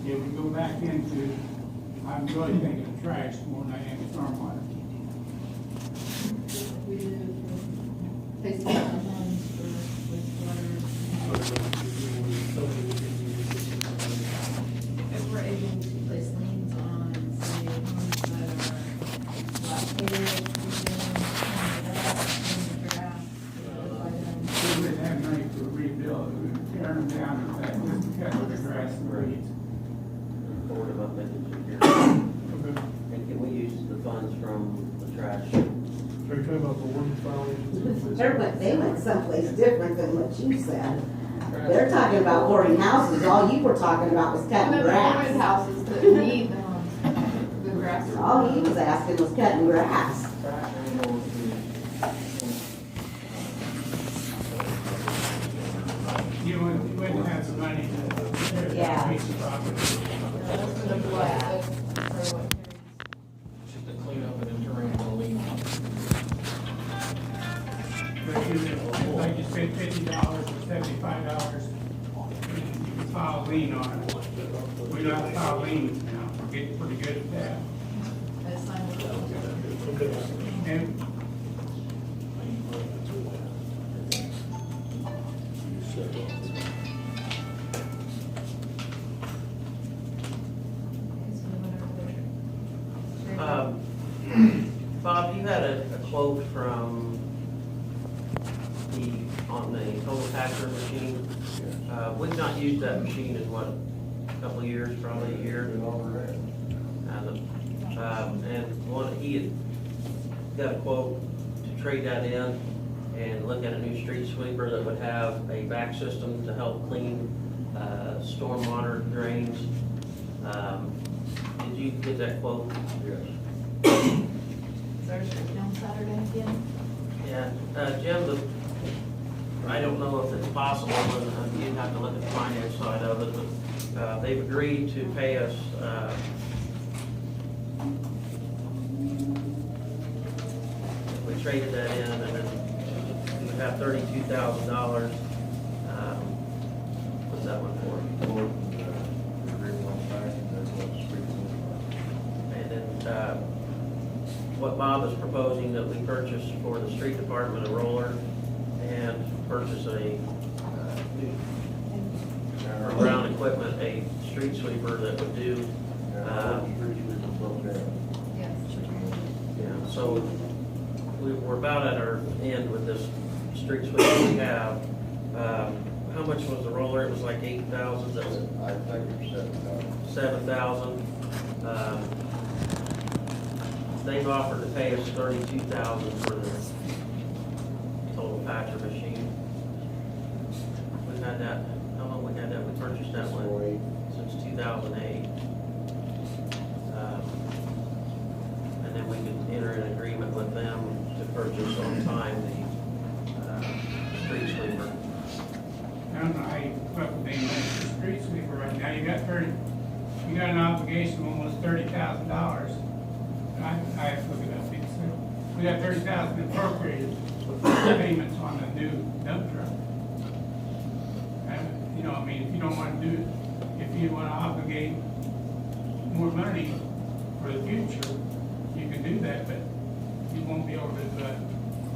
Yeah, we go back into, I'm really thinking of trash more than I am stormwater. We did it for Facebook homes for wastewater. If we're able to place liens on, say, homes that are dilapidated, We didn't have money to rebuild, we would tear them down and that, just because of the grass and weeds. Forward about that security. And can we use the funds from the trash? Are you talking about the ordinance violations? They went someplace different than what you said. They're talking about boarding houses, all you were talking about was cutting the grass. houses that need the grass. All he was asking was cutting grass. You wouldn't have the money to repair that piece of property. That's for the black, for what Just to clean up an internal leak. But you, like you said, $50 or $75, you can file a lien on it. We don't have to file liens now, we're getting pretty good at that. That's fine with those. And Bob, you had a quote from on the total patcher machine. We've not used that machine in what, a couple of years, probably a year. And he had got a quote to trade that in and look at a new street sweeper that would have a back system to help clean stormwater drains. Did you get that quote? Yes. Is ours on Saturday again? Yeah, Jim, I don't know if it's possible, and you'd have to look at the finance side of it, but they've agreed to pay us, we traded that in, and then we would have $32,000. What's that one for? And then, what Bob is proposing that we purchase for the street department, a roller, and purchase a new, around equipment, a street sweeper that would do, Yes. yeah, so we're about at our end with this street sweeper we have. How much was the roller? It was like 8,000, I think it's 7,000. They've offered to pay us $32,000 for the total patcher machine. We've had that, how long we had that? We purchased that one since 2008. And then we could enter an agreement with them to purchase on time the street sweeper. I don't know how you fucking name the street sweeper right now, you got an obligation of almost $30,000. I have to look it up, so we got $30,000 appropriated for payments on the new dump truck. And, you know, I mean, if you don't wanna do, if you wanna obligate more money for the future, you can do that, but you won't be able to,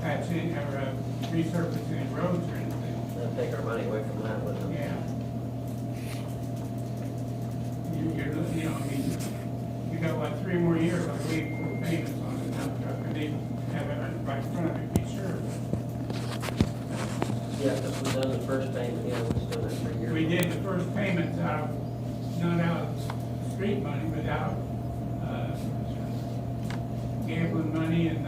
patch in, or, resurface any roads or anything. They'll take our money away from that with them. Yeah. You know, I mean, you got like 3 more years, I believe, for payments on the dump truck, and they have it right in front of you, be sure. Yeah, because we've done the first payment, yeah, we still have 3 years. We did the first payments out of, not out of street money, but out of, gambling money and,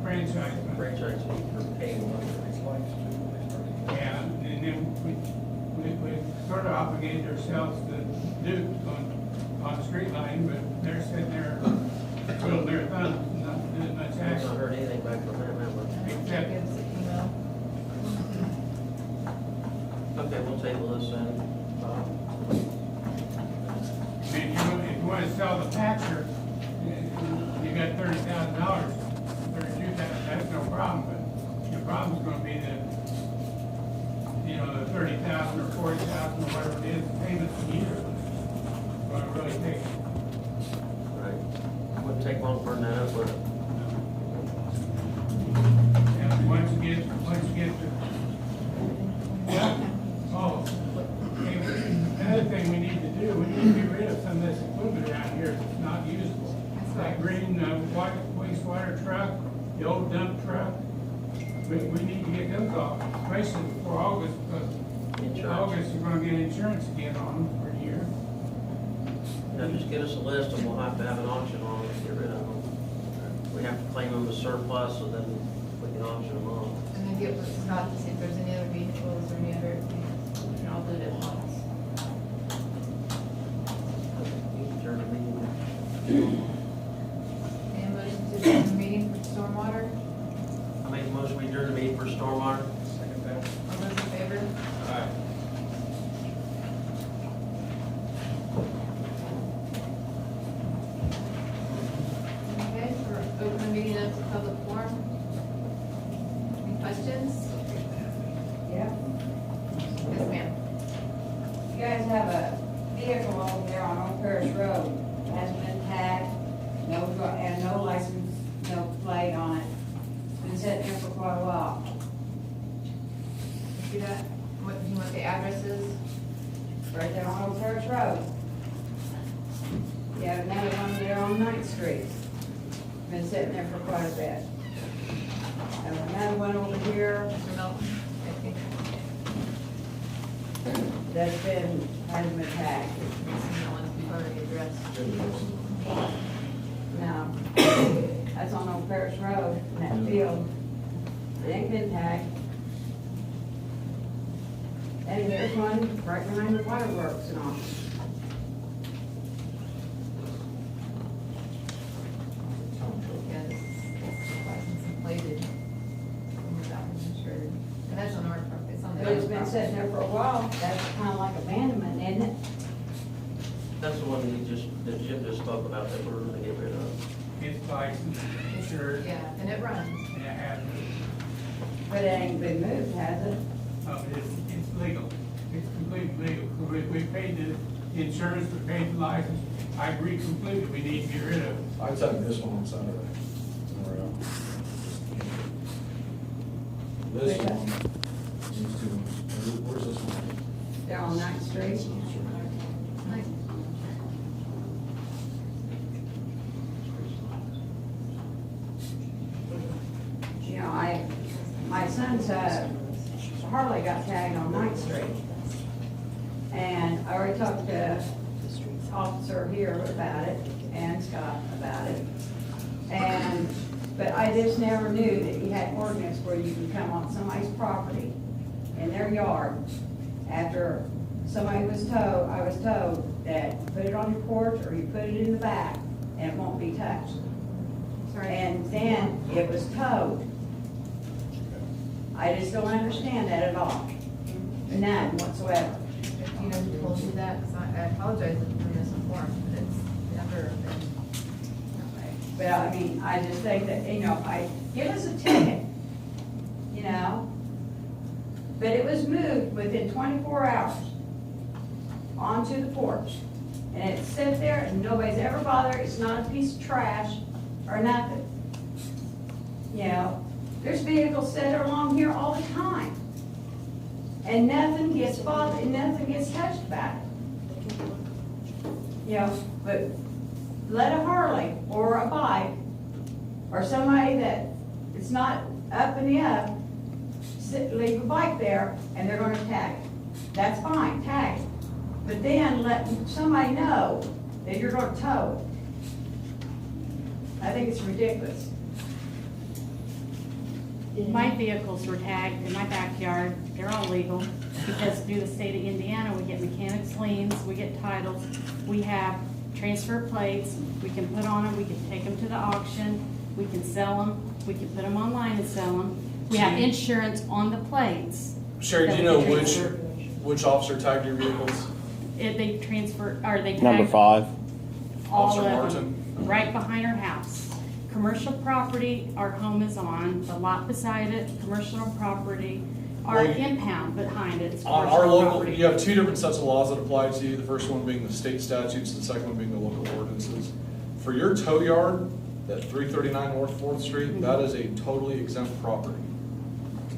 franchise money. Franchise fee for paying one. Yeah, and then we sort of obligated ourselves to do on street lighting, but they're sitting there twiddling their thumbs, not doing much I've not action. heard anything back from them, have we? Except, Give us an email. Okay, we'll table this then. I mean, if you want to sell the patcher, you got $30,000, that's no problem, but your problem's gonna be the, you know, the 30,000 or 40,000 or whatever it is, payments a year. gonna really take. Right. Wouldn't take long to burn that up, would it? And once you get to. Oh, okay, another thing we need to do, we need to get rid of some of this equipment around here that's not usable. Like green, wastewater truck, the old dump truck. We need to get those off, especially before August, because in Insurance. August, you're gonna get insurance again on them for a year. Now, just get us a list and we'll have to have an auction on it to get rid of them. We have to claim them as surplus, so then we can auction them off. And then get with Scott to see if there's any other vehicles or any other things, and I'll do it at once. Adjourn the meeting. And motion to adjourn the meeting for stormwater, I make a motion, we adjourn the meeting for stormwater. Second that. all those in favor? Aye. Okay, so we're open the meeting up to public forum. Any questions? Yeah, Yes, ma'am. you guys have a vehicle over there on Old Parish Road, hasn't been tagged, and no license, no plate on it. It's been sitting there for quite a while. See that? What, do you want the addresses? Right there on Old Parish Road. You have another one there on 9th Street. Been sitting there for quite a bit. And another one over here Mr. Melton? I think hasn't been tagged. this is the one we've already addressed. No, that's on Old Parish Road, in that field. It ain't been tagged. And there's one right behind the waterworks and all. Yeah, this is license and plated. That one's insured. And that's on our property, it's on the. But it's been sitting there for a while, that's kind of like abandonment, isn't it? That's the one that Jim just spoke about that we're gonna get rid of. It's licensed, insured, Yeah, and it runs. and it has, But it ain't been moved, has it? it's legal. It's completely legal. We paid the insurance, we paid the license. I agree completely, we need to get rid of it. I took this one on Saturday. This one, these two ones, where's this one? They're on 9th Street. Nice. You know, my son's, Harley got tagged on 9th Street. And I already talked to the officer here about it, and Scott about it. But I just never knew that you had ordinance where you can come on somebody's property in their yard after somebody was told, I was told that put it on your porch or you put it in the back and it won't be touched. Sorry. And then it was towed. I just don't understand that at all. None whatsoever. You know who told you that? 'Cause I apologize if I'm misinformed, but it's never been that way. But I mean, I just think that, you know, give us a ticket, you know? But it was moved within 24 hours onto the porch. And it sat there and nobody's ever bothered. It's not a piece of trash or nothing. You know, there's vehicles that are along here all the time. And nothing gets bothered, and nothing gets touched about it. You know, but let a Harley or a bike or somebody that is not up in the up, leave a bike there and they're gonna tag it. That's fine, tag it. But then let somebody know that you're gonna tow it. I think it's ridiculous. My vehicles were tagged in my backyard, they're all legal, because through the state of Indiana, we get mechanics liens, we get titles, we have transfer plates, we can put on them, we can take them to the auction, we can sell them, we can put them online and sell them. We have insurance on the plates. Sherry, do you that know we which, transfer. which officer tagged your vehicles? They transfer, or they Number tag 5. all Officer of Martin? them, right behind our house. Commercial property, our home is on, the lot beside it, commercial property, Our Well, impound behind it is On commercial our local, property. you have two different sets of laws that apply to you. The first one being the state statutes, the second one being the local ordinances. For your tow yard, at 339 North 4th Street, that is a totally exempt property.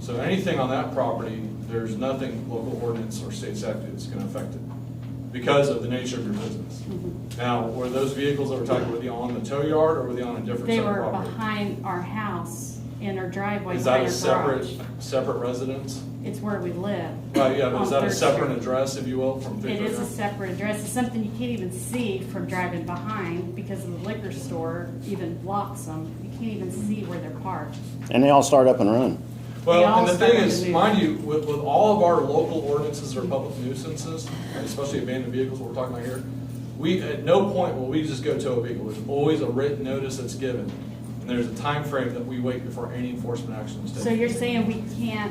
So anything on that property, there's nothing local ordinance or state statute that's gonna affect it because of the nature of your business. Now, were those vehicles that we're talking about, were they on the tow yard or were they on a different They set of were property? behind our house, in our driveway, Is that behind a our garage. separate residence? It's where we live. Right, yeah, but on is that a Third separate Street. address, if you will, from It 339? is a separate address. It's something you can't even see from driving behind because the liquor store even blocks them. You can't even see where they're parked. And they all start up and run. They Well, all and the start thing on is, the move. mind you, with all of our local ordinances or public nuisances, and especially abandoned vehicles, what we're talking about here, we, at no point will we just go tow a vehicle. There's always a written notice that's given. And there's a time frame that we wait before any enforcement action is taken. So you're saying we can't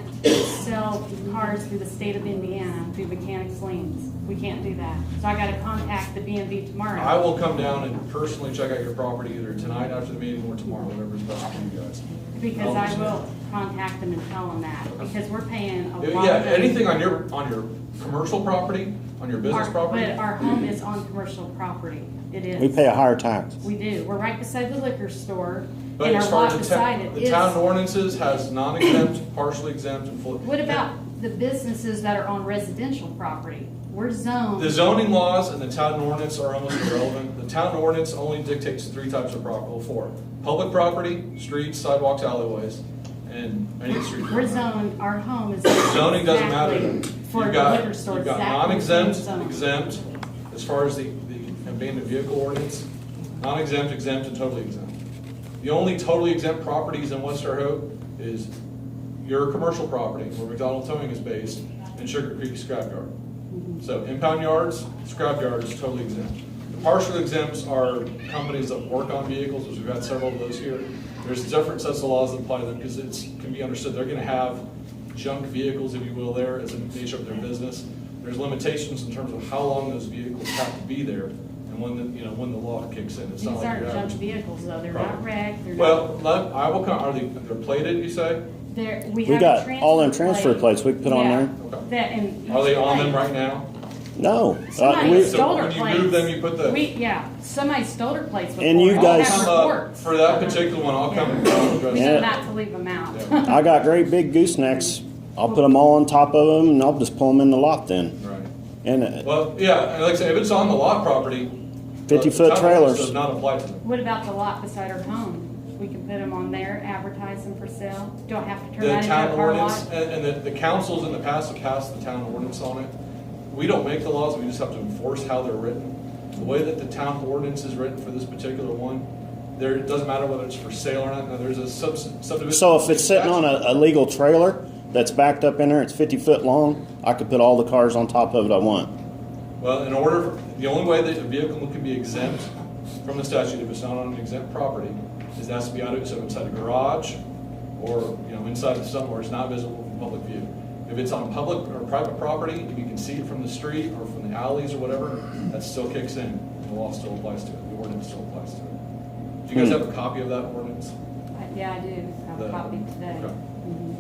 sell cars through the state of Indiana through mechanics liens? We can't do that. So I gotta contact the BMV tomorrow. I will come down and personally check out your property either tonight after the meeting or tomorrow, whatever's best for you guys. Because I will contact them and tell them that, because we're paying a lot of money. Yeah, anything on your commercial property, on your business property? But our home is on commercial property. It is. We pay a higher tax. We do. We're right beside the liquor store, But and as our far lot as beside it the is. town ordinances has non-exempt, partially exempt, and fully. What about the businesses that are on residential property? We're zoned. The zoning laws and the town ordinance are almost irrelevant. The town ordinance only dictates three types of property, well, four. Public property, streets, sidewalks, alleyways, and any street. We're zoned, our home is. Zoning doesn't matter. exactly For You've the got- liquor store. You've got exactly the same non-exempt, zone. exempt, as far as the abandoned vehicle ordinance, non-exempt, exempt, and totally exempt. The only totally exempt properties in West Terre Haute is your commercial property, where McDonald Towing is based, and Sugar Creek Scrapyard. So impound yards, scrap yards, totally exempt. The partial exempts are companies that work on vehicles, which we've had several of those here. There's different sets of laws that apply to them, because it can be understood, they're gonna have junk vehicles, if you will, there as a nature of their business. There's limitations in terms of how long those vehicles have to be there, and when the law kicks in. It's These not like aren't your junk average. vehicles though. They're Right. not wrecked. They're not. Well, I will come, they're plated, you say? We We have got a all them transfer plates we can put on Yeah. there. Okay. That and. Are they each on them plate. right now? No. Somebody So stole their when you plates. move them, you put the- Somebody stole their plates before. And you They guys- have I'll come reports. for that particular one, I'll come and address We it. know Yeah. not to leave them out. Yeah. I got great big goosenecks. I'll put them all on top of them and I'll just pull them in the lot then. Right. And Well, yeah, and like I said, if it's on the lot property. 50-foot the town ordinance trailers. Does not apply to them. What about the lot beside our home? We can put them on there, advertise them for sale. Don't have to turn The that into town a car ordinance, lot. and the councils in the past have passed the town ordinance on it. We don't make the laws, we just have to enforce how they're written. The way that the town ordinance is written for this particular one, it doesn't matter whether it's for sale or not, now there's a subdivision. so if it's sitting on a legal trailer that's backed up in there, it's 50 foot long, I could put all the cars on top of it I want. Well, the only way that a vehicle can be exempt from the statute, if it's not on an exempt property, is it has to be out of, so inside a garage, or, inside of somewhere it's not visible from public view. If it's on public or private property, if you can see it from the street or from the alleys or whatever, that still kicks in. The law still applies to it, the ordinance still applies to it. Do you guys have a copy of that ordinance? Yeah, I do. I have a copy today. Okay. Mhm.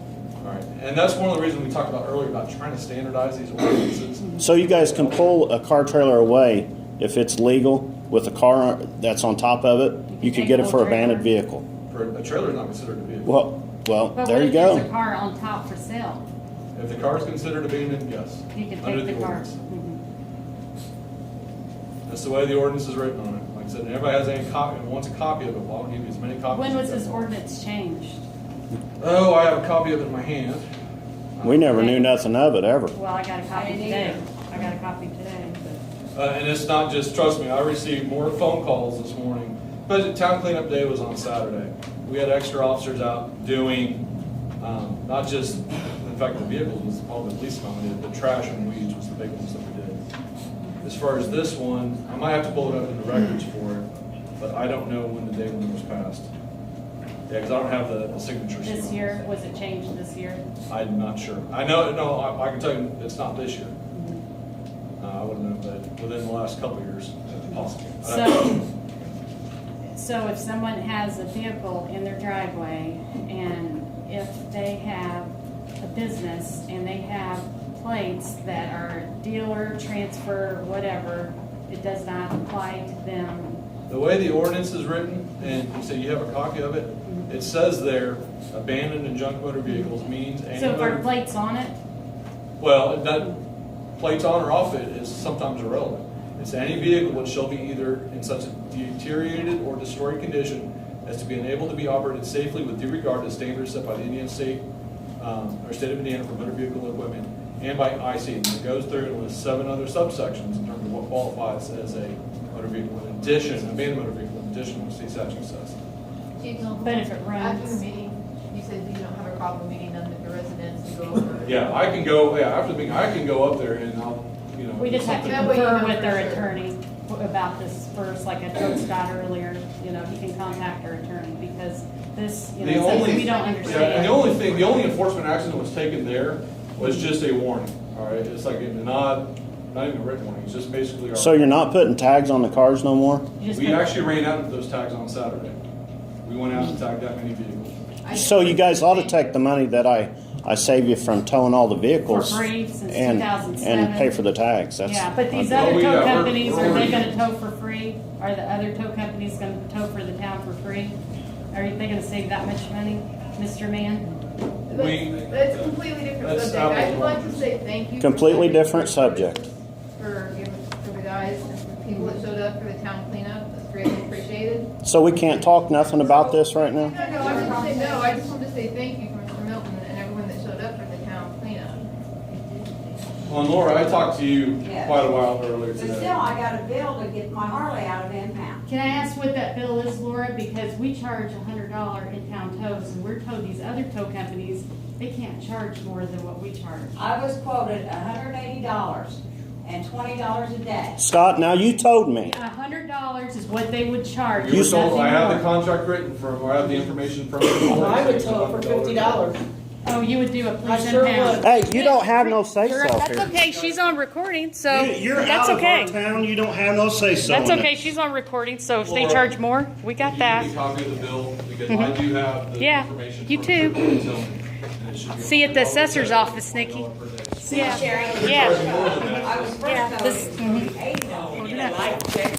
All right, and that's one of the reasons we talked about earlier about trying to standardize these ordinances. So you guys can pull a car trailer away if it's legal with a car that's on top of it. You could get it for abandoned vehicle. For a trailer is not considered a vehicle. Well, But there what you if there's go. a car on top for sale? If the car is considered abandoned, yes. You can under take the car. ordinance. Mhm. That's the way the ordinance is written on it. Like I said, and everybody has any copy, and wants a copy of it, well, I'll give you as many copies. When was as this you want. ordinance changed? Oh, I have a copy of it in my hand. We never knew nothing of it ever. Well, I got a copy I didn't today. either. I got a copy today, but. And it's not just, trust me, I received more phone calls this morning. But town cleanup day was on Saturday. We had extra officers out doing, not just, in fact, the vehicles was probably the least amount, the trash and weeds was the big ones that we did. As far as this one, I might have to pull it up in the records for it, but I don't know when the day when it was passed. Yeah, because I don't have the signatures. This year, was it changed this year? I'm not sure. I know, no, I can tell you it's not this year. I wouldn't know that within the last couple of years, possibly. So if someone has a vehicle in their driveway and if they have a business and they have plates that are dealer, transfer, whatever, it does not apply to them. The way the ordinance is written, and you say you have a copy of it, it says there, abandoned and junk motor vehicles means any So if our motor. plate's on it, Well, that plates on or off it is sometimes irrelevant. It's any vehicle which shall be either in such a deteriorated or destroyed condition as to be unable to be operated safely with due regard to standards set by the Indiana state, or state of Indiana for motor vehicle equipment and by IC. And it goes through and lists 7 other subsections in terms of what qualifies as a motor vehicle in addition, abandoned motor vehicle in addition to what the state statute says. Chief, but if it after the runs, meeting, you said you don't have a problem meeting them with the residents to go over. Yeah, I can go, after the meeting, I can go up there and I'll, you know. we just have to That way you confer know with for their sure. attorney about this first, like I told Scott earlier, you know, he can contact our attorney because this, you The know, only- since we don't Yeah, and understand. the only enforcement action that was taken there was just a warning, all right? It's like not even a written warning, it's just basically. So you're not putting tags on the cars no more? You just We put- actually ran out of those tags on Saturday. We went out and tagged that many vehicles. I just So you guys ought to think- take the money that I save you from towing all the vehicles For free since and 2007. pay for the tags. That's Yeah, but these Well, other we tow got- we're- companies, we're are they already- gonna tow for free? Are the other tow companies gonna tow for the town for free? Are they gonna save that much money, Mr. Man? That's a completely different That's subject. I apples would like and to oranges. say thank you. Completely for different subject. For the guys and for the people that showed up for the town cleanup. That's greatly appreciated. So we can't talk nothing about this right now? No, I didn't say no. I just wanted to say thank you for Mr. Milton and everyone that showed up for the town cleanup. Well, and Laura, I talked to you Yeah. quite a while earlier But today. still, I got a bill to get my Harley out of impound. Can I ask what that bill is, Laura? Because we charge $100 in-town tows, and we're told these other tow companies, they can't charge more than what we charge. I was quoted $180 and $20 a day. Scott, now you told me. $100 is what they would charge. You were told, nothing I have the more. contract written from, or I have the information from. I would tow it for $50. Oh, you would do a police I sure impound. would. Hey, you don't have no say-so That's here. okay, she's on recording, so You're that's out okay. of our town, you don't have no say-so. That's in it. okay, she's on recording, so if they Laura, charge more, we got that. Give me a copy of the bill, because I do have the Yeah, information. you from too. Triple and Tillman, and it should be See you at the $100 assessor's per office, day, Nikki. $20 per day. See, Sherry? Yeah. I was first Yeah, told this- it was $80. You get a light check.